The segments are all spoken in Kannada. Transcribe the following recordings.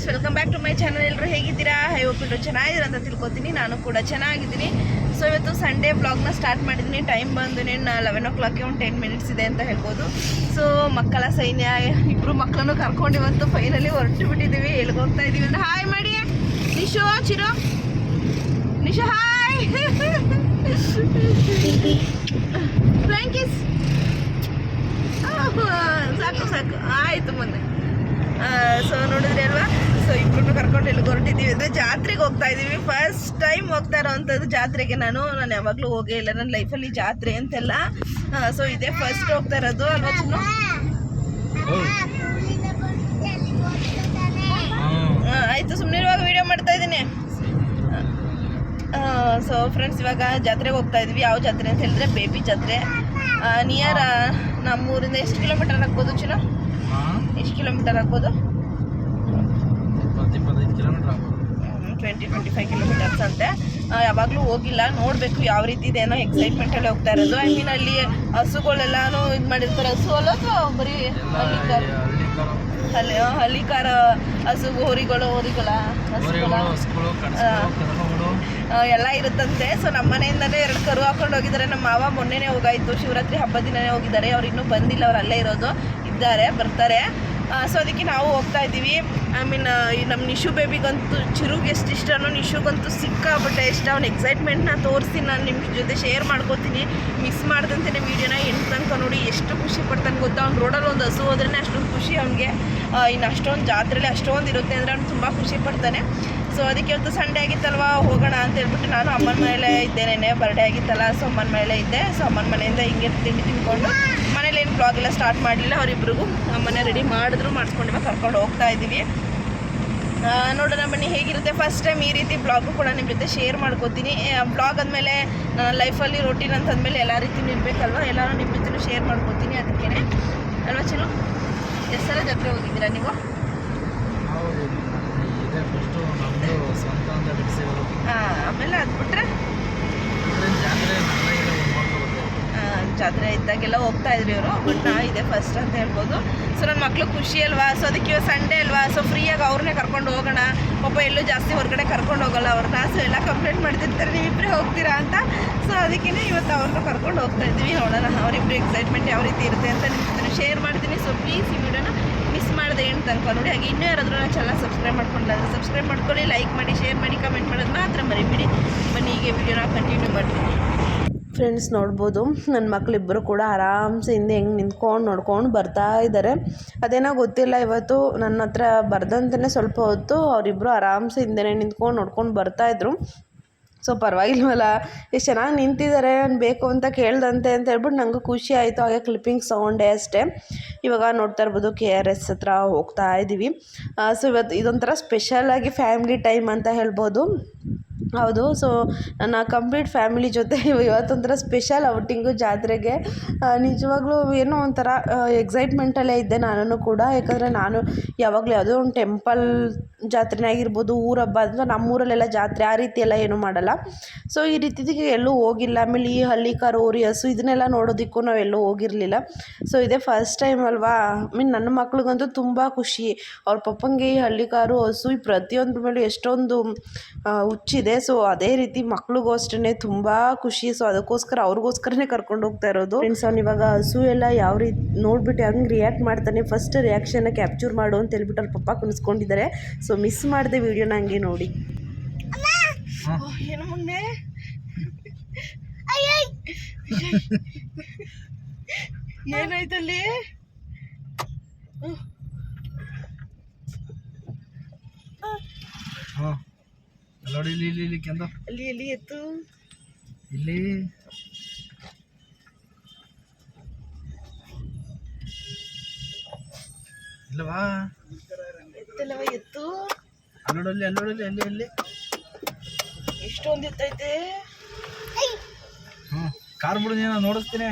Friends, welcome back to my channel. ಎಲ್ಲರೂ ಹೇಗಿದ್ದೀರಾ? ಹೋಗ್ಬಿಟ್ಟು ಚೆನ್ನಾಗಿದ್ದೀರಾ ಅಂತ ತಿಳ್ಕೊತೀನಿ. ನಾನು ಕೂಡ ಚೆನ್ನಾಗಿದ್ದೀನಿ. ಸೊ ಇವತ್ತು ಸಂಡೇ ವ್ಲಾಗ್ನ ಸ್ಟಾರ್ಟ್ ಮಾಡಿದ್ದೀನಿ. ಟೈಮ್ ಬಂದು 11 o'clock, ಒಂದು 10 minutes ಇದೆ ಅಂತ ಹೇಳ್ಬೋದು. ಸೊ ಮಕ್ಕಳ ಸೈನ್ಯ ಇಬ್ಬರು ಮಕ್ಕಳನ್ನು ಕರ್ಕೊಂಡು ಇವತ್ತು ಫೈನಲಿ ಹೊರಟು ಬಿಟ್ಟಿದ್ದೀವಿ. ಎಲ್ಲಿಗೋಗ್ತಾ ಇದ್ದೀವಿ ಅಂದರೆ ಹಾಯ್ ಮಾಡಿ ನಿಶು, ಚಿರೋ, ನಿಶು ಹಾಯ್. ಫ್ಲೈಂಕಿಸ್ ಸಾಕು ಸಾಕು ಆಯಿತು ಮುಂದೆ. ಸೊ ನೋಡಿದ್ರಿ ಅಲ್ವಾ? ಸೊ ಇಬ್ಬರನ್ನು ಕರ್ಕೊಂಡು ಎಲ್ಲಿಗೆ ಹೊರಟಿದ್ದೀವಿ ಅಂದರೆ ಜಾತ್ರೆಗೆ ಹೋಗ್ತಾ ಇದ್ದೀವಿ. ಫಸ್ಟ್ ಟೈಮ್ ಹೋಗ್ತಾ ಇರೋವಂಥದ್ದು ಜಾತ್ರೆಗೆ. ನಾನು ಯಾವಾಗಲೂ ಹೋಗೇ ಇಲ್ಲ ನನ್ನ ಲೈಫಲ್ಲಿ ಜಾತ್ರೆ ಅಂತೆಲ್ಲ. ಸೊ ಇದೇ ಫಸ್ಟ್ ಹೋಗ್ತಾ ಇರೋದು ಅಲ್ವಾ ಚಿನ್ನು? ಆಯಿತು, ಸುಮ್ಮನೆ ಇವಾಗ ವೀಡಿಯೋ ಮಾಡ್ತಾ ಇದ್ದೀನಿ. ಸೊ ಫ್ರೆಂಡ್ಸ್, ಇವಾಗ ಜಾತ್ರೆಗೆ ಹೋಗ್ತಾ ಇದ್ವಿ. ಯಾವ ಜಾತ್ರೆ ಅಂತ ಹೇಳಿದ್ರೆ ಬೇಬಿ ಜಾತ್ರೆ. ನಿಯರ್ ನಮ್ಮೂರಿಂದ ಎಷ್ಟು ಕಿಲೋಮೀಟರ್ ಆಗ್ಬೋದು ಚಿನ್ನ? ಎಷ್ಟು ಕಿಲೋಮೀಟರ್ ಆಗ್ಬೋದು? 20-25 ಕಿಲೋಮೀಟರ್ಸ್ ಅಂತೆ. ಯಾವಾಗಲೂ ಹೋಗಿಲ್ಲ, ನೋಡಬೇಕು ಯಾವ ರೀತಿ ಇದೆ. ಏನೋ ಎಕ್ಸೈಟ್ಮೆಂಟಲ್ಲಿ ಹೋಗ್ತಾ ಇರೋದು. ಐ ಮೀನ್ ಅಲ್ಲಿ ಹಸುಗಳೆಲ್ಲಾನು ಇದು ಮಾಡಿರ್ತಾರೆ. ಹಸು ಅಲ್ಲ ಅಥವಾ ಬರೀ ಹಳ್ಳಿಕಾರ ಹಸು, ಹೋರಿಗಳ ಎಲ್ಲ ಇರುತ್ತಂತೆ. ಸೊ ನಮ್ಮ ಮನೆಯಿಂದಲೇ 2 ಕರು ಹಾಕೊಂಡು ಹೋಗಿದ್ದಾರೆ. ನಮ್ಮ ಮಾವ ಮೊನ್ನೆನೇ ಹೋಗಾಯಿತು, ಶಿವರಾತ್ರಿ ಹಬ್ಬದ ದಿನನೇ ಹೋಗಿದ್ದಾರೆ. ಅವ್ರು ಇನ್ನೂ ಬಂದಿಲ್ಲ, ಅವ್ರು ಅಲ್ಲೇ ಇರೋದು, ಬರ್ತಾರೆ. ಸೊ ಅದಕ್ಕೆ ನಾವು ಹೋಗ್ತಾ ಇದ್ದೀವಿ. ಐ ಮೀನ್ ನಮ್ಮ ನಿಶು ಬೇಬಿಗಂತೂ, ಚಿರುಗೆ ಎಷ್ಟು ಇಷ್ಟನೋ ನಿಶುಗಂತೂ ಸಿಕ್ಕಾಬಿಟ್ಟೆ ಇಷ್ಟ. ಅವ್ನ ಎಕ್ಸೈಟ್ಮೆಂಟ್ನ ತೋರಿಸಿ ನಾನು ನಿಮ್ಮ ಜೊತೆ ಶೇರ್ ಮಾಡ್ಕೋತೀನಿ. ಮಿಸ್ ಮಾಡ್ದಂತೆ ವೀಡಿಯೋನ ಎಂಟು ತನಕ ನೋಡಿ ಎಷ್ಟು ಖುಷಿ ಪಡ್ತಾನೆ ಗೊತ್ತಾ. ಅವ್ನು ರೋಡಲ್ಲಿ ಒಂದು ಹಸು ಹೋದ್ರೇ ಅಷ್ಟೊಂದು ಖುಷಿ ಅವನಿಗೆ. ಇನ್ನು ಅಷ್ಟೊಂದು ಜಾತ್ರೆಯಲ್ಲಿ ಅಷ್ಟೊಂದು ಇರುತ್ತೆ ಅಂದರೆ ಅವ್ನು ತುಂಬ ಖುಷಿ ಪಡ್ತಾನೆ. ಸೊ ಅದಕ್ಕೆ ಇವತ್ತು ಸಂಡೇ ಆಗಿತ್ತಲ್ವ, ಹೋಗೋಣ ಅಂತ ಹೇಳ್ಬಿಟ್ಟು ನಾನು ಅಮ್ಮನ ಮನೇಲೇ ಇದ್ದೆ. ನೆನ್ನೆ ಬರ್ಡೇ ಆಗಿತ್ತಲ್ಲ, ಸೊ ಅಮ್ಮನ ಮನೇಲೇ ಇದ್ದೆ. ಸೊ ಅಮ್ಮನ ಮನೆಯಿಂದ ಹಿಂಗೆ ತಿಂಡಿ ತಿಂದ್ಕೊಂಡು ಮನೇಲಿ ಏನು ಬ್ಲಾಗ್ ಎಲ್ಲ ಸ್ಟಾರ್ಟ್ ಮಾಡಲಿಲ್ಲ. ಅವರಿಬ್ರಿಗೂ ಅಮ್ಮನೇ ರೆಡಿ ಮಾಡಿಸ್ಕೊಂಡು ಕರ್ಕೊಂಡು ಹೋಗ್ತಾ ಇದ್ದೀವಿ. ನೋಡೋಣ ಬನ್ನಿ ಹೇಗಿರುತ್ತೆ. ಫಸ್ಟ್ ಟೈಮ್ ಈ ರೀತಿ ಬ್ಲಾಗು ಕೂಡ ನಿಮ್ಮ ಜೊತೆ ಶೇರ್ ಮಾಡ್ಕೋತೀನಿ. ಬ್ಲಾಗ್ ಅಂದಮೇಲೆ ನನ್ನ ಲೈಫಲ್ಲಿ ರೊಟೀನ್ ಅಂತಂದಮೇಲೆ ಎಲ್ಲ ರೀತಿಯೂ ಇರಬೇಕಲ್ವ, ಎಲ್ಲರೂ ನಿಮ್ಮ ಜೊತೆ ಶೇರ್ ಮಾಡ್ಕೋತೀನಿ. ಅದಕ್ಕೇ ಅಲ್ವಾ ಚಿನ್ನು? ಎಷ್ಟು ಸಲ ಜಾತ್ರೆ ಹೋಗಿದ್ದೀರಾ ನೀವು? ಆಮೇಲೆ ಅದು ಬಿಟ್ಟರೆ ಜಾತ್ರೆ ಇದ್ದಾಗೆಲ್ಲ ಹೋಗ್ತಾ ಇದ್ರಿ ಇವರು. ಬಟ್ ಇದೇ ಫಸ್ಟ್ ಅಂತ ಹೇಳ್ಬೋದು. ಸೊ ನನ್ನ ಮಕ್ಕಳು ಖುಷಿ ಅಲ್ವಾ. ಸೊ ಅದಕ್ಕೆ ಇವತ್ತು ಸಂಡೇ ಅಲ್ವಾ, ಸೊ ಫ್ರೀಯಾಗಿ ಅವ್ರನ್ನೇ ಕರ್ಕೊಂಡು ಹೋಗೋಣ. ಪಾಪ ಎಲ್ಲೂ ಜಾಸ್ತಿ ಹೊರಗಡೆ ಕರ್ಕೊಂಡು ಹೋಗೋಲ್ಲ ಅವ್ರನ್ನ. ಸೊ ಎಲ್ಲ ಕಂಪ್ಲೇಂಟ್ ಮಾಡ್ತಿರ್ತಾರೆ, ನೀವಿಬ್ಬರೇ ಹೋಗ್ತೀರಾ ಅಂತ. ಸೊ ಅದಕ್ಕೇ ಇವತ್ತು ಅವ್ರನ್ನ ಕರ್ಕೊಂಡು ಹೋಗ್ತಾ ಇದ್ವಿ. ನೋಡೋಣ ಅವರಿಬ್ಬರು ಎಕ್ಸೈಟ್ಮೆಂಟ್ ಯಾವ ರೀತಿ ಇರುತ್ತೆ ಅಂತ ನಿಮ್ಮ ಜೊತೆ ಶೇರ್ ಮಾಡ್ತೀನಿ. ಸೊ ಪ್ಲೀಸ್ ಈ ವಿಡಿಯೋನ ಮಿಸ್ ಮಾಡಿದೆ ಏನು ತನಕ ನೋಡಿ. ಹಾಗೆ ಇನ್ನೂ ಯಾರಾದರೂ ನನ್ನ ಚಾನಲ್ ಸಬ್ಸ್ಕ್ರೈಬ್ ಮಾಡ್ಕೊಂಡಿಲ್ಲ ಅಂದರೆ ಸಬ್ಸ್ಕ್ರೈಬ್ ಮಾಡ್ಕೊಳ್ಳಿ, ಲೈಕ್ ಮಾಡಿ, ಶೇರ್ ಮಾಡಿ, ಕಮೆಂಟ್ ಮಾಡೋದು ಮಾತ್ರ ಮರಿಬೇಡಿ. ಬನ್ನಿ ಹೀಗೆ ವಿಡಿಯೋನ ಕಂಟಿನ್ಯೂ ಮಾಡ್ತೀನಿ. ಫ್ರೆಂಡ್ಸ್ ನೋಡ್ಬೋದು, ನನ್ನ ಮಕ್ಕಳಿಬ್ಬರು ಕೂಡ ಆರಾಮ್ಸೆ ಹಿಂದೆ ಹೆಂಗೆ ನಿಂತ್ಕೊಂಡು ನೋಡ್ಕೊಂಡು ಬರ್ತಾ ಇದ್ದಾರೆ. ಅದೇನೋ ಗೊತ್ತಿಲ್ಲ, ಇವತ್ತು ನನ್ನ ಹತ್ರ ಬರ್ದಂತೆಯೇ ಸ್ವಲ್ಪ ಹೊತ್ತು ಅವರಿಬ್ಬರು ಆರಾಮ್ಸೆ ಹಿಂದೆ ನಿಂತ್ಕೊಂಡು ನೋಡ್ಕೊಂಡು ಬರ್ತಾಯಿದ್ರು. ಸೊ ಪರವಾಗಿಲ್ವಲ್ಲ, ಎಷ್ಟು ಚೆನ್ನಾಗಿ ನಿಂತಿದ್ದಾರೆ, ನಾನು ಬೇಕು ಅಂತ ಕೇಳ್ದಂತೆ ಅಂತ ಹೇಳ್ಬಿಟ್ಟು ನನಗೂ ಖುಷಿ ಆಯಿತು. ಹಾಗೆ ಕ್ಲಿಪ್ಪಿಂಗ್ ಸೌಂಡೇ ಅಷ್ಟೇ. ಇವಾಗ ನೋಡ್ತಾ ಇರ್ಬೋದು KRS ಹತ್ರ ಹೋಗ್ತಾ ಇದ್ದೀವಿ. ಸೊ ಇವತ್ತು ಇದೊಂಥರ ಸ್ಪೆಷಲಾಗಿ ಫ್ಯಾಮಿಲಿ ಟೈಮ್ ಅಂತ ಹೇಳ್ಬೋದು. ಹೌದು, ಸೊ ನನ್ನ ಕಂಪ್ಲೀಟ್ ಫ್ಯಾಮಿಲಿ ಜೊತೆ ಇವತ್ತೊಂಥರ ಸ್ಪೆಷಲ್ ಔಟಿಂಗು ಜಾತ್ರೆಗೆ. ನಿಜವಾಗ್ಲೂ ಏನೋ ಒಂಥರ ಎಕ್ಸೈಟ್ಮೆಂಟಲ್ಲೇ ಇದ್ದೆ ನಾನು ಕೂಡ. ಯಾಕಂದರೆ ನಾನು ಯಾವಾಗಲೂ ಯಾವುದೋ ಒಂದು ಟೆಂಪಲ್ ಜಾತ್ರೆನೇ ಆಗಿರ್ಬೋದು, ಊರ ಹಬ್ಬ ಅಂದರೆ ನಮ್ಮೂರಲ್ಲೆಲ್ಲ ಜಾತ್ರೆ ಆ ರೀತಿ ಎಲ್ಲ ಏನೂ ಮಾಡಲ್ಲ. ಸೊ ಈ ರೀತಿಗೆ ಎಲ್ಲೂ ಹೋಗಿಲ್ಲ. ಆಮೇಲೆ ಈ ಹಳ್ಳಿಕಾರ, ಹೋರಿ, ಹಸು ಇದನ್ನೆಲ್ಲ ನೋಡೋದಕ್ಕೂ ನಾವೆಲ್ಲೂ ಹೋಗಿರಲಿಲ್ಲ. ಸೊ ಇದೇ ಫಸ್ಟ್ ಟೈಮ್ ಅಲ್ವಾ. ಮೀನ್ ನನ್ನ ಮಕ್ಳಿಗಂತೂ ತುಂಬ ಖುಷಿ. ಅವ್ರ ಪಪ್ಪಂಗೆ ಈ ಹಳ್ಳಿಕಾರು, ಹಸು ಈ ಪ್ರತಿಯೊಂದ್ರ ಮೇಲೂ ಎಷ್ಟೊಂದು ಹುಚ್ಚಿದೆ. ಸೊ ಅದೇ ರೀತಿ ಮಕ್ಳಿಗೂ ಅಷ್ಟೇ ತುಂಬ ಖುಷಿ. ಸೊ ಅದಕ್ಕೋಸ್ಕರ ಅವ್ರಿಗೋಸ್ಕರನೇ ಕರ್ಕೊಂಡು ಹೋಗ್ತಾ ಇರೋದು. ಫ್ರೆಂಡ್ಸ್, ಅವ್ನು ಇವಾಗ ಹಸು ಎಲ್ಲ ಯಾವ ರೀತಿ ನೋಡ್ಬಿಟ್ಟು ಹೆಂಗೆ ರಿಯಾಕ್ಟ್ ಮಾಡ್ತಾನೆ, ಫಸ್ಟ್ ರಿಯಾಕ್ಷನ್ನ ಕ್ಯಾಪ್ಚರ್ ಮಾಡು ಅಂತ ಹೇಳ್ಬಿಟ್ಟು ಅವ್ರ ಪಪ್ಪ ಕುಣಿಸ್ಕೊಂಡಿದ್ದಾರೆ. ಸೊ ಮಿಸ್ ಮಾಡಿದೆ ವಿಡಿಯೋನ, ಹಂಗೆ ನೋಡಿ. ಏನು ಮುಂದೆ ಏನಾಯ್ತಲ್ಲಿ? ನೋಡಿ ಇಲ್ಲಿ ಕೆಂದ ಅಲ್ಲಿ ಎತ್ತು ಇಲ್ಲಿ ಇಲ್ಲವಾ? ಎತ್ತಲ್ಲವ ಎತ್ತು. ಅಲ್ಲೋಡಲ್ಲಿ ಅಲ್ಲಿ ಎಷ್ಟೊಂದು ಎತ್ತೈತೆ. ಕಾರ್ ಬಿಡು, ನೀನು ನೋಡಿಸ್ತೀನಿ,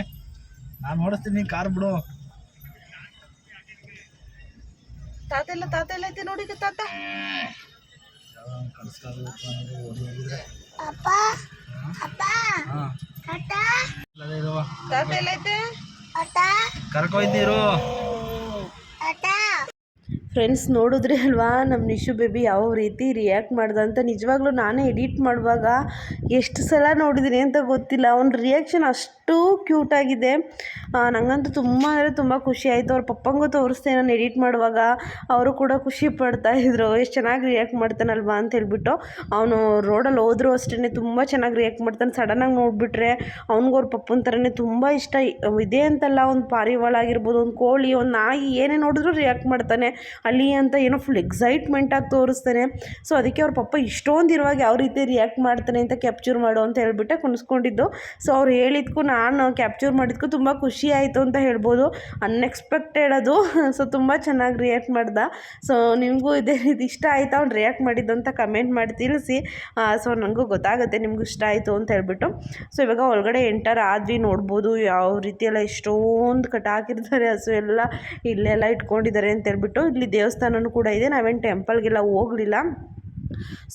ನಾನು ನೋಡಿಸ್ತೀನಿ, ಕಾರ್ ಬಿಡು. ತಾತ ಎಲ್ಲ ಐತೆ ನೋಡಿ. ತಾತ ಕರ್ಕೊಯ್ತೀರು ಫ್ರೆಂಡ್ಸ್ ನೋಡಿದ್ರಿ ಅಲ್ವಾ ನಮ್ಮ ನಿಶು ಬೇಬಿ ಯಾವ ರೀತಿ ರಿಯಾಕ್ಟ್ ಮಾಡ್ದೆ ಅಂತ. ನಿಜವಾಗ್ಲೂ ನಾನೇ ಎಡಿಟ್ ಮಾಡುವಾಗ ಎಷ್ಟು ಸಲ ನೋಡಿದ್ದೀನಿ ಅಂತ ಗೊತ್ತಿಲ್ಲ. ಅವ್ನ ರಿಯಾಕ್ಷನ್ ಅಷ್ಟು ಕ್ಯೂಟಾಗಿದೆ. ನನಗಂತೂ ತುಂಬ ಅಂದರೆ ತುಂಬ ಖುಷಿ ಆಯಿತು. ಅವ್ರ ಪಪ್ಪಂಗೂ ತೋರಿಸ್ದೆ ನಾನು ಎಡಿಟ್ ಮಾಡುವಾಗ, ಅವರು ಕೂಡ ಖುಷಿ ಪಡ್ತಾಯಿದ್ರು, ಎಷ್ಟು ಚೆನ್ನಾಗಿ ರಿಯಾಕ್ಟ್ ಮಾಡ್ತಾನಲ್ವಾ ಅಂತ ಹೇಳ್ಬಿಟ್ಟು. ಅವನು ರೋಡಲ್ಲಿ ಹೋದರೂ ಅಷ್ಟೇ ತುಂಬ ಚೆನ್ನಾಗಿ ರಿಯಾಕ್ಟ್ ಮಾಡ್ತಾನೆ. ಸಡನ್ನಾಗಿ ನೋಡಿಬಿಟ್ರೆ ಅವ್ನಿಗೂ ಅವ್ರ ಪಪ್ಪನ ಥರನೇ ತುಂಬ ಇಷ್ಟ. ಇದೇ ಅಂತಲ್ಲ, ಒಂದು ಪಾರಿವಾಳ ಆಗಿರ್ಬೋದು, ಒಂದು ಕೋಳಿ, ಒಂದು ನಾಯಿ, ಏನೇ ನೋಡಿದ್ರೂ ರಿಯಾಕ್ಟ್ ಮಾಡ್ತಾನೆ. ಅಲ್ಲಿ ಅಂತ ಏನೋ ಫುಲ್ ಎಕ್ಸೈಟ್ಮೆಂಟಾಗಿ ತೋರಿಸ್ತಾನೆ. ಸೊ ಅದಕ್ಕೆ ಅವ್ರ ಪಪ್ಪ ಇಷ್ಟೊಂದು ಇರುವಾಗ ಯಾವ ರೀತಿ ರಿಯಾಕ್ಟ್ ಮಾಡ್ತಾನೆ ಅಂತ ಕ್ಯಾಪ್ಚರ್ ಮಾಡು ಅಂತ ಹೇಳ್ಬಿಟ್ಟೆ ಕುಣಿಸ್ಕೊಂಡಿದ್ದು. ಸೊ ಅವ್ರು ಹೇಳಿದ್ಕು ನಾನು ಕ್ಯಾಪ್ಚರ್ ಮಾಡಿದ್ಕು ತುಂಬ ಖುಷಿ ಆಯಿತು ಅಂತ ಹೇಳ್ಬೋದು. ಅನ್ಎಕ್ಸ್ಪೆಕ್ಟೆಡ್ ಅದು. ಸೊ ತುಂಬ ಚೆನ್ನಾಗಿ ರಿಯಾಕ್ಟ್ ಮಾಡ್ದೆ. ಸೊ ನಿಮಗೂ ಇದೇ ರೀತಿ ಇಷ್ಟ ಆಯಿತಾ ಅವ್ನು ರಿಯಾಕ್ಟ್ ಮಾಡಿದ್ದು ಅಂತ ಕಮೆಂಟ್ ಮಾಡಿ ತಿಳಿಸಿ. ಸೊ ನನಗೂ ಗೊತ್ತಾಗುತ್ತೆ ನಿಮಗೂ ಇಷ್ಟ ಆಯಿತು ಅಂತ ಹೇಳ್ಬಿಟ್ಟು. ಸೊ ಇವಾಗ ಒಳಗಡೆ ಎಂಟರ್ ಆದ್ವಿ. ನೋಡ್ಬೋದು ಯಾವ ರೀತಿಯೆಲ್ಲ ಎಷ್ಟೊಂದು ಕಟ್ಟಾಕಿರ್ತಾರೆ, ಹಸು ಎಲ್ಲ ಇಲ್ಲೆಲ್ಲ ಇಟ್ಕೊಂಡಿದ್ದಾರೆ ಅಂತ ಹೇಳ್ಬಿಟ್ಟು. ಇಲ್ಲಿ ದೇವಸ್ಥಾನನೂ ಕೂಡ ಇದೆ. ನಾವೇನು ಟೆಂಪಲ್ಗೆಲ್ಲ ಹೋಗಲಿಲ್ಲ.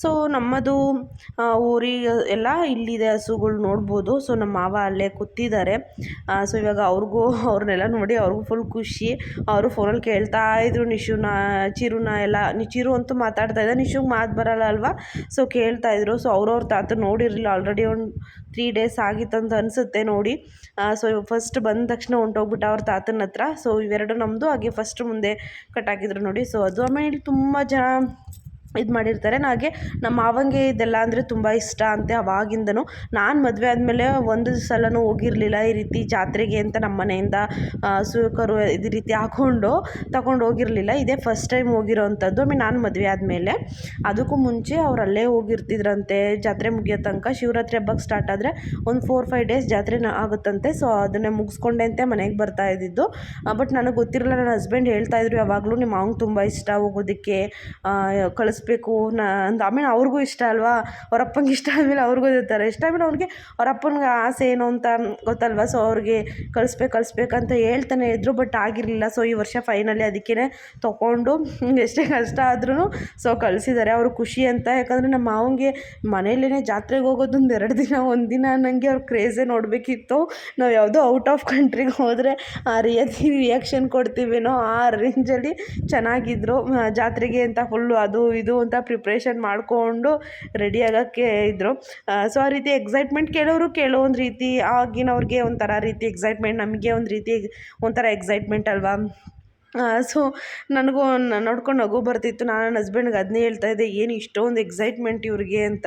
ಸೊ ನಮ್ಮದು ಊರಿಗೆ ಎಲ್ಲ ಇಲ್ಲಿದೆ ಹಸುಗಳು ನೋಡ್ಬೋದು. ಸೊ ನಮ್ಮ ಮಾವ ಅಲ್ಲೇ ಕೂತಿದ್ದಾರೆ. ಸೊ ಇವಾಗ ಅವ್ರನ್ನೆಲ್ಲ ನೋಡಿ ಅವ್ರಿಗೂ ಫುಲ್ ಖುಷಿ. ಅವರು ಫೋನಲ್ಲಿ ಕೇಳ್ತಾ ಇದ್ರು ನಿಶುನ, ಚಿರುನ ಎಲ್ಲ. ಚಿರು ಅಂತೂ ಮಾತಾಡ್ತಾ ಇದ್ದ, ನಿಶುಗೆ ಮಾತು ಬರಲ್ಲ ಅಲ್ವಾ. ಸೊ ಕೇಳ್ತಾಯಿದ್ರು. ಸೊ ಅವ್ರವ್ರ ತಾತ ನೋಡಿರಲಿಲ್ಲ, ಆಲ್ರೆಡಿ ಒಂದು 3 ಡೇಸ್ ಆಗಿತ್ತಂತ ಅನಿಸುತ್ತೆ ನೋಡಿ. ಸೊ ಫಸ್ಟ್ ಬಂದ ತಕ್ಷಣ ಹೊಂಟೋಗ್ಬಿಟ್ಟು ಅವ್ರ ತಾತನ ಹತ್ರ. ಸೊ ಇವೆರಡು ನಮ್ಮದು. ಹಾಗೆ ಫಸ್ಟ್ ಮುಂದೆ ಕಟ್ಟಾಕಿದ್ರು ನೋಡಿ. ಸೊ ಅದು ಆಮೇಲೆ ತುಂಬ ಜನ ಇದು ಮಾಡಿರ್ತಾರೆ. ಹಾಗೆ ನಮ್ಮ ಮಾವಂಗೆ ಇದೆಲ್ಲ ಅಂದರೆ ತುಂಬ ಇಷ್ಟ ಅಂತೆ ಅವಾಗಿಂದನೂ. ನಾನು ಮದುವೆ ಆದಮೇಲೆ ಒಂದು ಸಲನೂ ಹೋಗಿರಲಿಲ್ಲ ಈ ರೀತಿ ಜಾತ್ರೆಗೆ ಅಂತ. ನಮ್ಮ ಮನೆಯಿಂದ ಕರು ಇದೇ ರೀತಿ ಹಾಕ್ಕೊಂಡು ತಗೊಂಡು ಹೋಗಿರಲಿಲ್ಲ. ಇದೇ ಫಸ್ಟ್ ಟೈಮ್ ಹೋಗಿರೋವಂಥದ್ದು. ಆಮೇಲೆ ನಾನು ಮದುವೆ ಆದಮೇಲೆ. ಅದಕ್ಕೂ ಮುಂಚೆ ಅವ್ರು ಅಲ್ಲೇ ಹೋಗಿರ್ತಿದ್ರಂತೆ ಜಾತ್ರೆ ಮುಗಿಯೋ ತನಕ. ಶಿವರಾತ್ರಿ ಹಬ್ಬಕ್ಕೆ ಸ್ಟಾರ್ಟ್ ಆದರೆ ಒಂದು 4-5 ಡೇಸ್ ಜಾತ್ರೆ ಆಗುತ್ತಂತೆ. ಸೊ ಅದನ್ನೇ ಮುಗಿಸ್ಕೊಂಡೆ ಅಂತೆ ಮನೆಗೆ ಬರ್ತಾ ಇದ್ದಿದ್ದು. ಬಟ್ ನನಗೆ ಗೊತ್ತಿರಲಿಲ್ಲ. ನನ್ನ ಹಸ್ಬೆಂಡ್ ಹೇಳ್ತಾಯಿದ್ರು ಯಾವಾಗಲೂ, ನಿಮ್ಮ ಮಾವಂಗೆ ತುಂಬ ಇಷ್ಟ ಹೋಗೋದಕ್ಕೆ, ಕಳಿಸ್ಬೇಕು ಆಮೇಲೆ ಅವ್ರಿಗೂ ಇಷ್ಟ ಅಲ್ವಾ, ಅವ್ರ ಅಪ್ಪಂಗೆ ಇಷ್ಟ ಆದಮೇಲೆ ಅವ್ರಿಗೂ ಇರ್ತಾರೆ ಇಷ್ಟ. ಆಮೇಲೆ ಅವ್ರಿಗೆ ಅವ್ರ ಅಪ್ಪನಿಗೆ ಆಸೆ ಏನು ಅಂತ ಗೊತ್ತಲ್ವ. ಸೊ ಅವ್ರಿಗೆ ಕಳಿಸ್ಬೇಕಂತ ಹೇಳ್ತಾನೆ ಇದ್ರು. ಬಟ್ ಆಗಿರಲಿಲ್ಲ. ಸೊ ಈ ವರ್ಷ ಫೈನಲಿ ಅದಕ್ಕೇ ತೊಗೊಂಡು ಎಷ್ಟೇ ಕಷ್ಟ ಆದ್ರೂ ಸೊ ಕಳಿಸಿದ್ದಾರೆ. ಅವರು ಖುಷಿ ಅಂತ. ಯಾಕಂದರೆ ನಮ್ಮ ಮಾವಂಗೆ ಮನೇಲೇ ಜಾತ್ರೆಗೆ ಹೋಗೋದು 2 ದಿನ 1 ದಿನ ಅನ್ನಂಗೆ ಅವ್ರು ಕ್ರೇಜೇ ನೋಡಬೇಕಿತ್ತು. ನಾವು ಯಾವುದೋ ಔಟ್ ಆಫ್ ಕಂಟ್ರಿಗೆ ಹೋದರೆ ಆ ರಿಯಾಕ್ಷನ್ ಕೊಡ್ತೀವೇನೋ ಆ ರೇಂಜಲ್ಲಿ ಚೆನ್ನಾಗಿದ್ರು. ಜಾತ್ರೆಗೆ ಅಂತ ಫುಲ್ಲು ಅದು ಇದು ಅಂತ ಪ್ರಿಪ್ರೇಷನ್ ಮಾಡಿಕೊಂಡು ರೆಡಿ ಆಗೋಕ್ಕೆ ಇದ್ದರು. ಸೊ ಆ ರೀತಿ ಎಕ್ಸೈಟ್ಮೆಂಟ್ ಕೆಲವೊಂದು ರೀತಿ ಆಗಿನವ್ರಿಗೆ ಒಂಥರ ರೀತಿ ಎಕ್ಸೈಟ್ಮೆಂಟ್, ನಮಗೆ ಒಂದು ರೀತಿ ಒಂಥರ ಎಕ್ಸೈಟ್ಮೆಂಟ್ ಅಲ್ವಾ. ಸೊ ನನಗೂ ನೋಡ್ಕೊಂಡು ನಗು ಬರ್ತಿತ್ತು. ನಾನು ನನ್ನ ಹಸ್ಬೆಂಡ್ಗೆ ಅದನ್ನೇ ಹೇಳ್ತಾಯಿದ್ದೆ, ಏನು ಇಷ್ಟೊಂದು ಎಕ್ಸೈಟ್ಮೆಂಟ್ ಇವ್ರಿಗೆ ಅಂತ.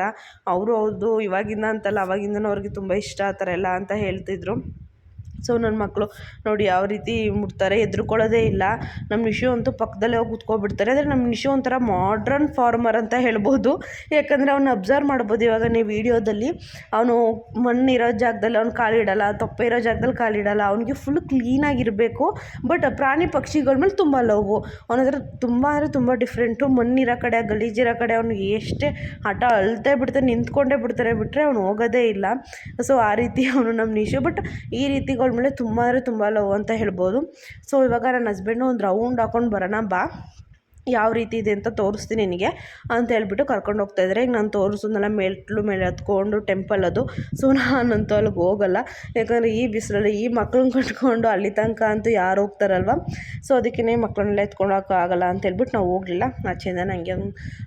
ಅವರು ಹೌದು ಇವಾಗಿಂದ ಅಂತಲ್ಲ, ಅವಾಗಿಂದನೂ ಅವ್ರಿಗೆ ತುಂಬ ಇಷ್ಟ ಆ ಥರ ಎಲ್ಲ ಅಂತ ಹೇಳ್ತಿದ್ರು. ಸೊ ನನ್ನ ಮಕ್ಕಳು ನೋಡಿ ಯಾವ ರೀತಿ ಮುಟ್ತಾರೆ, ಹೆದ್ರುಕೊಳ್ಳೋದೇ ಇಲ್ಲ. ನಮ್ಮ ನಿಶು ಅಂತೂ ಪಕ್ಕದಲ್ಲೇ ಹೋಗಿ ಕೂತ್ಕೊಬಿಡ್ತಾರೆ. ಆದರೆ ನಮ್ಮ ನಿಶು ಒಂಥರ ಮಾಡ್ರನ್ ಫಾರ್ಮರ್ ಅಂತ ಹೇಳ್ಬೋದು. ಯಾಕಂದರೆ ಅವ್ನ ಅಬ್ಸರ್ವ್ ಮಾಡ್ಬೋದು ಇವಾಗ ನೀವು ವೀಡಿಯೋದಲ್ಲಿ. ಅವನು ಮಣ್ಣಿರೋ ಜಾಗದಲ್ಲಿ ಅವ್ನು ಕಾಲಿಡಲ್ಲ, ತೊಪ್ಪೆ ಇರೋ ಜಾಗದಲ್ಲಿ ಕಾಲಿಡಲ್ಲ. ಅವನಿಗೆ ಫುಲ್ ಕ್ಲೀನಾಗಿರಬೇಕು. ಬಟ್ ಪ್ರಾಣಿ ಪಕ್ಷಿಗಳ ಮೇಲೆ ತುಂಬ ಲವ್ವು. ಅವನತ್ರ ತುಂಬ ಅಂದರೆ ತುಂಬ ಡಿಫ್ರೆಂಟು. ಮಣ್ಣಿರೋ ಕಡೆ, ಗಲೀಜಿರೋ ಕಡೆ ಅವ್ನಿಗೆ ಎಷ್ಟೇ ಹಠ ಅಳ್ತೇ ಬಿಡ್ತಾನೆ, ನಿಂತ್ಕೊಂಡೇ ಬಿಡ್ತಾರೆ, ಬಿಟ್ಟರೆ ಅವ್ನು ಹೋಗೋದೇ ಇಲ್ಲ. ಸೊ ಆ ರೀತಿ ಅವನು ನಮ್ಮ ನಿಶು. ಬಟ್ ಈ ರೀತಿಗಳ ಮೇಲೆ ತುಂಬ ಅಂದರೆ ತುಂಬ ಲವ್ ಅಂತ ಹೇಳ್ಬೋದು. ಸೊ ಇವಾಗ ನನ್ನ ಹಸ್ಬೆಂಡು ಒಂದು ರೌಂಡ್ ಹಾಕ್ಕೊಂಡು ಬರೋಣ ಬಾ, ಯಾವ ರೀತಿ ಇದೆ ಅಂತ ತೋರಿಸ್ತೀನಿ ನಿನಗೆ ಅಂತ ಹೇಳ್ಬಿಟ್ಟು ಕರ್ಕೊಂಡು ಹೋಗ್ತಾಯಿದ್ದಾರೆ. ಈಗ ನಾನು ತೋರಿಸೋದನ್ನೆಲ್ಲ ಮೇಲೆ ಹತ್ಕೊಂಡು ಟೆಂಪಲ್ ಅದು. ಸೊ ನಾನಂತೂ ಅಲ್ಲಿಗೆ ಹೋಗಲ್ಲ. ಯಾಕಂದರೆ ಈ ಬಿಸಿಲಲ್ಲಿ ಈ ಮಕ್ಳನ್ನ ಕಟ್ಕೊಂಡು ಅಲ್ಲಿ ತನಕ ಅಂತೂ ಯಾರು ಹೋಗ್ತಾರಲ್ವ. ಸೊ ಅದಕ್ಕೇ ಮಕ್ಕಳನ್ನೆಲ್ಲ ಎತ್ಕೊಂಡು ಹೋಗೋಕ್ಕಾಗಲ್ಲ ಅಂತ ಹೇಳ್ಬಿಟ್ಟು ನಾವು ಹೋಗಲಿಲ್ಲ. ಆಚೆಯಿಂದ ನನಗೆ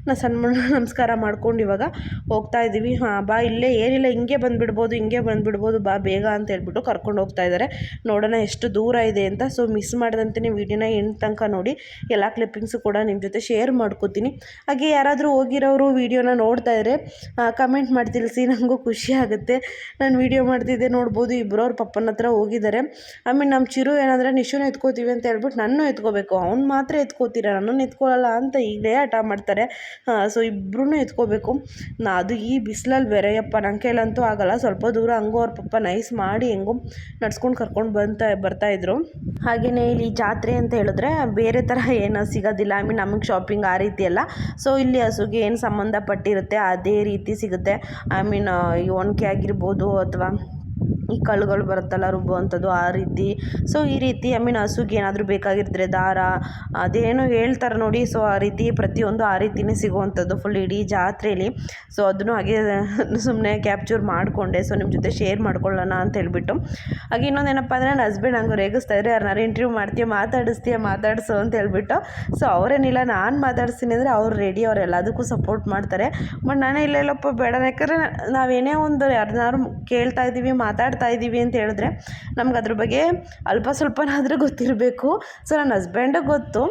ನಾನು ಸಣ್ಣ ನಮಸ್ಕಾರ ಮಾಡ್ಕೊಂಡು ಇವಾಗ ಹೋಗ್ತಾ ಇದ್ದೀವಿ. ಬಾ ಇಲ್ಲೇ ಏನಿಲ್ಲ, ಹಿಂಗೆ ಬಂದುಬಿಡ್ಬೋದು ಬಾ ಬೇಗ ಅಂತ ಹೇಳ್ಬಿಟ್ಟು ಕರ್ಕೊಂಡು ಹೋಗ್ತಾಯಿದ್ದಾರೆ. ನೋಡೋಣ ಎಷ್ಟು ದೂರ ಇದೆ ಅಂತ. ಸೊ ಮಿಸ್ ಮಾಡಿದಂತೆ ವಿಡಿಯೋನ ಎಂಡ್ ತನಕ ನೋಡಿ. ಎಲ್ಲ ಕ್ಲಿಪ್ಪಿಂಗ್ಸು ಕೂಡ ನಿಮ್ಮ ಜೊತೆ ಶೇರ್ ಮಾಡ್ಕೋತೀನಿ. ಹಾಗೆ ಯಾರಾದರೂ ಹೋಗಿರೋರು ವೀಡಿಯೋನ ನೋಡ್ತಾ ಇದ್ದರೆ ಕಮೆಂಟ್ ಮಾಡಿ ತಿಳಿಸಿ, ನನಗೂ ಖುಷಿ ಆಗುತ್ತೆ. ನಾನು ವೀಡಿಯೋ ಮಾಡ್ತಿದ್ದೆ ನೋಡ್ಬೋದು. ಇಬ್ಬರು ಅವ್ರ ಪಪ್ಪನ ಹತ್ರ ಹೋಗಿದ್ದಾರೆ. ಆಮೇಲೆ ನಮ್ಮ ಚಿರು ಏನಂದರೆ ನಿಶುನ ಎತ್ಕೋತೀವಿ ಅಂತ ಹೇಳ್ಬಿಟ್ಟು ನನ್ನೂ ಎತ್ಕೋಬೇಕು, ಅವ್ನು ಮಾತ್ರ ಎತ್ಕೋತೀರ, ನನ್ನನ್ನು ಎತ್ಕೊಳ್ಳಲ್ಲ ಅಂತ ಈಗಲೇ ಹಠ ಮಾಡ್ತಾರೆ. ಸೊ ಇಬ್ಬರೂ ಎತ್ಕೋಬೇಕು. ಅದು ಈ ಬಿಸಿಲಲ್ಲಿ ಬೇರೆ ಯಪ್ಪ ನನ್ನ ಕೈಲಂತೂ ಆಗಲ್ಲ. ಸ್ವಲ್ಪ ದೂರ ಹಂಗೂ ಅವ್ರ ಪಪ್ಪ ನೈಸ್ ಮಾಡಿ ಹೆಂಗೋ ನಡ್ಸ್ಕೊಂಡು ಕರ್ಕೊಂಡು ಬರ್ತಾಯಿದ್ರು. ಹಾಗೆಯೇ ಇಲ್ಲಿ ಜಾತ್ರೆ ಅಂತ ಹೇಳಿದ್ರೆ ಬೇರೆ ಥರ ಏನೂ ಸಿಗೋದಿಲ್ಲ. ನಮಗೆ ಶಾಪಿಂಗ್ ಆ ರೀತಿ ಅಲ್ಲ. ಸೊ ಇಲ್ಲಿ ಹಸುಗೆ ಏನು ಸಂಬಂಧಪಟ್ಟಿರುತ್ತೆ ಅದೇ ರೀತಿ ಸಿಗುತ್ತೆ. ಈ ಒನಕೆ ಆಗಿರ್ಬೋದು ಅಥವಾ ಈ ಕಳ್ಳುಗಳು ಬರುತ್ತಲ್ಲ ರುಬ್ಬುವಂಥದ್ದು ಆ ರೀತಿ. ಸೊ ಈ ರೀತಿ ಹಸುಗೆ ಏನಾದರೂ ಬೇಕಾಗಿದ್ದರೆ ದಾರ ಅದೇನೋ ಹೇಳ್ತಾರೆ ನೋಡಿ, ಸೊ ಆ ರೀತಿ ಪ್ರತಿಯೊಂದು ಆ ರೀತಿಯೇ ಸಿಗುವಂಥದ್ದು ಫುಲ್ ಇಡೀ ಜಾತ್ರೆಯಲ್ಲಿ. ಸೊ ಅದನ್ನು ಹಾಗೆ ಸುಮ್ಮನೆ ಕ್ಯಾಪ್ಚರ್ ಮಾಡಿಕೊಂಡೆ, ಸೊ ನಿಮ್ಮ ಜೊತೆ ಶೇರ್ ಮಾಡ್ಕೊಳ್ಳೋಣ ಅಂತ ಹೇಳ್ಬಿಟ್ಟು. ಹಾಗೆ ಇನ್ನೊಂದೇನಪ್ಪ ಅಂದರೆ ನನ್ನ ಹಸ್ಬೆಂಡ್ ಹಂಗೆ ರೇಗಿಸ್ತಾ ಇದ್ದಾರೆ, ಯಾರನ್ನಾರು ಇಂಟರ್ವ್ಯೂ ಮಾಡ್ತೀಯ ಮಾತಾಡಿಸು ಅಂತ ಹೇಳ್ಬಿಟ್ಟು. ಸೊ ಅವರೇನಿಲ್ಲ, ನಾನು ಮಾತಾಡಿಸ್ತೀನಿ ಅಂದರೆ ಅವ್ರು ರೆಡಿ, ಅವ್ರು ಎಲ್ಲದಕ್ಕೂ ಸಪೋರ್ಟ್ ಮಾಡ್ತಾರೆ. ಬಟ್ ನಾನೇ ಇಲ್ಲಪ್ಪ ಬೇಡ, ಯಾಕಂದರೆ ನಾವೇನೇ ಒಂದು ಯಾರನ್ನಾರು ಕೇಳ್ತಾ ಇದ್ದೀವಿ ಮಾತಾಡ್ತಾ ಇದ್ದೀವಿ ಅಂತ ಹೇಳಿದ್ರೆ ನಮ್ಗೆ ಅದ್ರ ಬಗ್ಗೆ ಅಲ್ಪ ಸ್ವಲ್ಪನಾದರೂ ಗೊತ್ತಿರಬೇಕು. ಸೊ ನನ್ನ ಹಸ್ಬೆಂಡಿಗೆ ಗೊತ್ತು,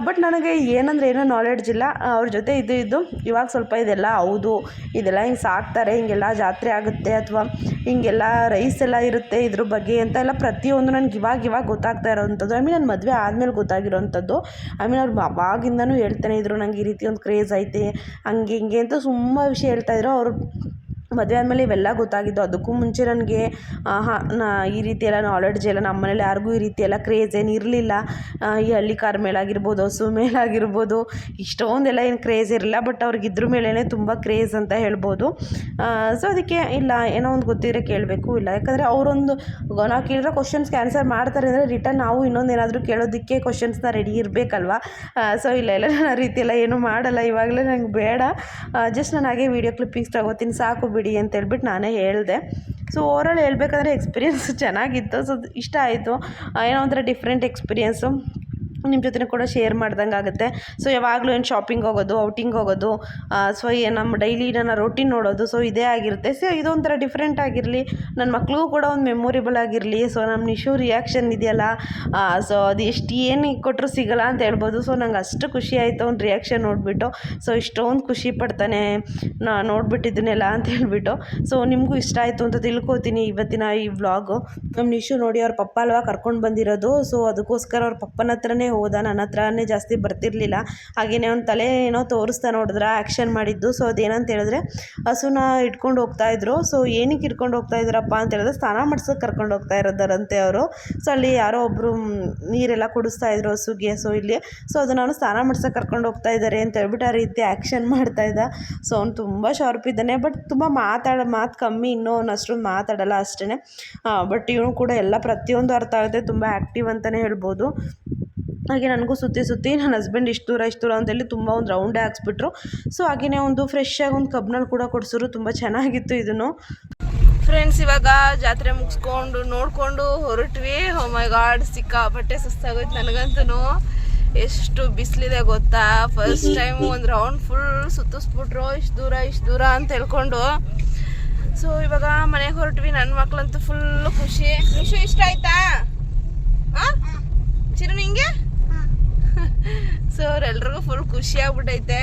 ಬಟ್ ನನಗೆ ಏನಂದರೆ ಏನೋ ನಾಲೆಡ್ಜ್ ಇಲ್ಲ. ಅವ್ರ ಜೊತೆ ಇದ್ದು ಇವಾಗ ಸ್ವಲ್ಪ ಇದೆಲ್ಲ ಹೌದು, ಇದೆಲ್ಲ ಹಿಂಗೆ ಸಾಕ್ತಾರೆ, ಹಿಂಗೆಲ್ಲ ಜಾತ್ರೆ ಆಗುತ್ತೆ ಅಥವಾ ಹಿಂಗೆಲ್ಲ ರೈಸ್ ಎಲ್ಲ ಇರುತ್ತೆ ಇದ್ರ ಬಗ್ಗೆ ಅಂತ ಎಲ್ಲ ಪ್ರತಿಯೊಂದು ನನಗೆ ಇವಾಗ ಗೊತ್ತಾಗ್ತಾ ಇರೋವಂಥದ್ದು. ನನ್ನ ಮದುವೆ ಆದಮೇಲೆ ಗೊತ್ತಾಗಿರೋವಂಥದ್ದು. ಅವ್ರು ಅವಾಗಿಂದನೂ ಹೇಳ್ತಾನೆ ಇದ್ರು, ನಂಗೆ ಈ ರೀತಿ ಒಂದು ಕ್ರೇಜ್ ಐತೆ ಹಂಗೆ ಹಿಂಗೆ ಅಂತ ತುಂಬ ವಿಷಯ ಹೇಳ್ತಾಯಿದ್ರು. ಅವರು ಮದುವೆ ಆದಮೇಲೆ ಇವೆಲ್ಲ ಗೊತ್ತಾಗಿದ್ದು. ಅದಕ್ಕೂ ಮುಂಚೆ ನನಗೆ ಈ ರೀತಿ ಎಲ್ಲ ನಾಲೆಡ್ಜ್ ಎಲ್ಲ ನಮ್ಮ ಮನೇಲಿ ಯಾರಿಗೂ ಈ ರೀತಿ ಎಲ್ಲ ಕ್ರೇಜ್ ಏನು ಇರಲಿಲ್ಲ. ಈ ಹಳ್ಳಿ ಕಾರ್ ಮೇಲಾಗಿರ್ಬೋದು, ಹಸು ಮೇಲಾಗಿರ್ಬೋದು ಇಷ್ಟೊಂದೆಲ್ಲ ಏನು ಕ್ರೇಜ್ ಇರಲಿಲ್ಲ. ಬಟ್ ಅವ್ರಿಗೆ ಇದ್ರ ಮೇಲೇ ತುಂಬ ಕ್ರೇಜ್ ಅಂತ ಹೇಳ್ಬೋದು. ಸೊ ಅದಕ್ಕೆ ಇಲ್ಲ, ಏನೋ ಒಂದು ಗೊತ್ತಿದ್ರೆ ಕೇಳಬೇಕು. ಇಲ್ಲ ಯಾಕಂದರೆ ಅವರೊಂದು ನಾವು ಕೇಳಿರೋ ಕ್ವಶನ್ಸ್ಗೆ ಆನ್ಸರ್ ಮಾಡ್ತಾರೆ ಅಂದರೆ ರಿಟರ್ನ್ ನಾವು ಇನ್ನೊಂದು ಏನಾದರೂ ಕೇಳೋದಕ್ಕೆ ಕ್ವಶನ್ಸ್ನ ರೆಡಿ ಇರಬೇಕಲ್ವ. ಸೊ ಇಲ್ಲ ನಾನು ಆ ರೀತಿ ಎಲ್ಲ ಏನೂ ಮಾಡಲ್ಲ, ಇವಾಗಲೇ ನಂಗೆ ಬೇಡ, ಜಸ್ಟ್ ನಾನು ಹಾಗೆ ವೀಡಿಯೋ ಕ್ಲಿಪ್ಪಿಂಗ್ಸ್ ತಗೋತೀನಿ ಸಾಕು ಬಿಡಿ ಅಂತ ಹೇಳ್ಬಿಟ್ಟು ನಾನೇ ಹೇಳಿದೆ. ಸೊ ಓವರಾಲ್ ಹೇಳ್ಬೇಕಂದ್ರೆ ಎಕ್ಸ್ಪೀರಿಯೆನ್ಸ್ ಚೆನ್ನಾಗಿತ್ತು. ಸೊ ಇಷ್ಟ ಆಯಿತು, ಏನೋ ಒಂಥರ ಡಿಫ್ರೆಂಟ್ ಎಕ್ಸ್ಪೀರಿಯೆನ್ಸು ನಿಮ್ಮ ಜೊತೆ ಕೂಡ ಶೇರ್ ಮಾಡ್ದಂಗೆ ಆಗುತ್ತೆ. ಸೊ ಯಾವಾಗಲೂ ಏನು ಶಾಪಿಂಗ್ ಹೋಗೋದು, ಔಟಿಂಗ್ ಹೋಗೋದು, ಸೊ ನಮ್ಮ ಡೈಲಿ ನನ್ನ ರೊಟೀನ್ ನೋಡೋದು, ಸೊ ಇದೇ ಆಗಿರುತ್ತೆ. ಸೊ ಇದೊಂಥರ ಡಿಫ್ರೆಂಟ್ ಆಗಿರಲಿ, ನನ್ನ ಮಕ್ಳಿಗೂ ಕೂಡ ಒಂದು ಮೆಮೊರೇಬಲ್ ಆಗಿರಲಿ. ಸೊ ನಮ್ಮ ನಿಶು ರಿಯಾಕ್ಷನ್ ಇದೆಯಲ್ಲ, ಸೊ ಅದು ಏನು ಕೊಟ್ಟರು ಸಿಗಲ್ಲ ಅಂತ ಹೇಳ್ಬೋದು. ಸೊ ನಂಗೆ ಅಷ್ಟು ಖುಷಿ ಆಯಿತು ಅವ್ನ ರಿಯಾಕ್ಷನ್ ನೋಡಿಬಿಟ್ಟು. ಸೊ ಇಷ್ಟೊಂದು ಖುಷಿ ಪಡ್ತಾನೆ ನೋಡ್ಬಿಟ್ಟಿದ್ದನ್ನೆಲ್ಲ ಅಂತ ಹೇಳ್ಬಿಟ್ಟು. ಸೊ ನಿಮಗೂ ಇಷ್ಟ ಆಯಿತು ಅಂತ ತಿಳ್ಕೊತೀನಿ ಇವತ್ತಿನ ಈ ವ್ಲಾಗು. ನಮ್ಮ ನಿಶು ನೋಡಿ ಅವ್ರ ಪಪ್ಪ ಅಲ್ವಾ ಕರ್ಕೊಂಡು ಬಂದಿರೋದು. ಸೊ ಅದಕ್ಕೋಸ್ಕರ ಅವ್ರ ಪಪ್ಪನ ಹತ್ರನೇ ಹೋದ, ನನ್ನ ಹತ್ರನೇ ಜಾಸ್ತಿ ಬರ್ತಿರ್ಲಿಲ್ಲ. ಹಾಗೆಯೇ ಅವ್ನ ತಲೆ ಏನೋ ತೋರಿಸ್ತಾ ನೋಡಿದ್ರೆ ಆ್ಯಕ್ಷನ್ ಮಾಡಿದ್ದು. ಸೊ ಅದೇನಂತ ಹೇಳಿದ್ರೆ ಹಸುನ ಇಟ್ಕೊಂಡು ಹೋಗ್ತಾಯಿದ್ರು. ಸೊ ಏನಕ್ಕೆ ಇಟ್ಕೊಂಡು ಹೋಗ್ತಾ ಇದ್ರಪ್ಪ ಅಂತ ಹೇಳಿದ್ರೆ ಸ್ನಾನ ಮಾಡ್ಸೋಕೆ ಕರ್ಕೊಂಡು ಹೋಗ್ತಾ ಇರೋದರಂತೆ ಅವರು. ಸೊ ಅಲ್ಲಿ ಯಾರೋ ಒಬ್ಬರು ನೀರೆಲ್ಲ ಕುಡಿಸ್ತಾ ಇದ್ರು ಹಸುಗೆ. ಸೊ ಇಲ್ಲಿ ಸೊ ಅದನ್ನು ಅವನು ಸ್ನಾನ ಮಾಡ್ಸೋಕೆ ಕರ್ಕೊಂಡು ಹೋಗ್ತಾ ಇದ್ದಾರೆ ಅಂತ ಹೇಳ್ಬಿಟ್ಟು ಆ ರೀತಿ ಆ್ಯಕ್ಷನ್ ಮಾಡ್ತಾಯಿದ್ದ. ಸೊ ಅವ್ನು ತುಂಬ ಶಾರ್ಪ್ ಇದ್ದಾನೆ, ಬಟ್ ತುಂಬ ಮಾತು ಕಮ್ಮಿ, ಇನ್ನೂ ಅವನು ಅಷ್ಟೊಂದು ಮಾತಾಡಲ್ಲ ಅಷ್ಟೇ. ಬಟ್ ಇವನು ಕೂಡ ಎಲ್ಲ ಪ್ರತಿಯೊಂದು ಅರ್ಥ ಆಗುತ್ತೆ, ತುಂಬ ಆ್ಯಕ್ಟಿವ್ ಅಂತಲೇ ಹೇಳ್ಬೋದು. ಹಾಗೆ ನನಗೂ ಸುತ್ತಿ ನನ್ನ ಹಸ್ಬೆಂಡ್ ಇಷ್ಟು ದೂರ ಅಂತೇಳಿ ತುಂಬ ಒಂದು ರೌಂಡೇ ಹಾಕ್ಸ್ಬಿಟ್ರು. ಸೊ ಹಾಗೆಯೇ ಒಂದು ಫ್ರೆಶ್ ಆಗಿ ಒಂದು ಕಬ್ನಲ್ಲಿ ಕೂಡ ಕೊಡಿಸಿದ್ರು, ತುಂಬ ಚೆನ್ನಾಗಿತ್ತು ಇದನ್ನು. ಫ್ರೆಂಡ್ಸ್ ಇವಾಗ ಜಾತ್ರೆ ಮುಗಿಸ್ಕೊಂಡು ನೋಡಿಕೊಂಡು ಹೊರಟ್ವಿ. ಓ ಮೈ ಗಾಡ್, ಸಿಕ್ಕಾಪಟ್ಟೆ ಸುಸ್ತಾಗೋಯ್ತು ನನಗಂತೂ. ಎಷ್ಟು ಬಿಸಿಲಿದೆ ಗೊತ್ತಾ. ಫಸ್ಟ್ ಟೈಮ್ ಒಂದು ರೌಂಡ್ ಫುಲ್ ಸುತ್ತಿಸ್ಬಿಟ್ರು, ಇಷ್ಟು ದೂರ ಅಂತ ಹೇಳ್ಕೊಂಡು. ಸೊ ಇವಾಗ ಮನೆಗೆ ಹೊರಟ್ವಿ. ನನ್ನ ಮಕ್ಳಂತೂ ಫುಲ್ಲು ಖುಷಿ. ನಿಶು ಇಷ್ಟ ಆಯ್ತಾ ಚಿರು ನಿಂಗೆ? ಸೊ ಅವರೆಲ್ರಿಗೂ ಫುಲ್ ಖುಷಿ ಆಗ್ಬಿಟ್ಟೈತೆ.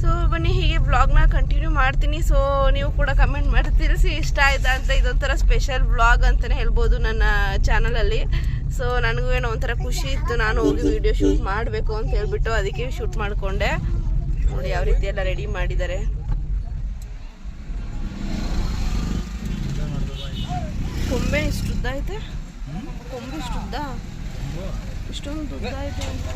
ಸೊ ಬನ್ನಿ ಹೀಗೆ ಬ್ಲಾಗ್ನ ಕಂಟಿನ್ಯೂ ಮಾಡ್ತೀನಿ. ಸೊ ನೀವು ಕೂಡ ಕಮೆಂಟ್ ಮಾಡಿ ತಿಳಿಸಿ ಇಷ್ಟ ಆಯ್ತಾ ಅಂತ. ಇದೊಂಥರ ಸ್ಪೆಷಲ್ ಬ್ಲಾಗ್ ಅಂತಲೇ ಹೇಳ್ಬೋದು ನನ್ನ ಚಾನಲಲ್ಲಿ. ಸೊ ನನಗೂ ಏನೋ ಒಂಥರ ಖುಷಿ ಇತ್ತು, ನಾನು ಹೋಗಿ ವಿಡಿಯೋ ಶೂಟ್ ಮಾಡಬೇಕು ಅಂತ ಹೇಳ್ಬಿಟ್ಟು ಅದಕ್ಕೆ ಶೂಟ್ ಮಾಡಿಕೊಂಡೆ. ನೋಡಿ ಯಾವ ರೀತಿ ಎಲ್ಲ ರೆಡಿ ಮಾಡಿದ್ದಾರೆ. ಕೊಂಬೆ ಇಷ್ಟು ಉದ್ದ ಐತೆ, ಕೊಂಬೆ ಇಷ್ಟು ಉದ್ದ, ಇಷ್ಟೊಂದು ಉದ್ದ ಐತೆ ಅಂತ.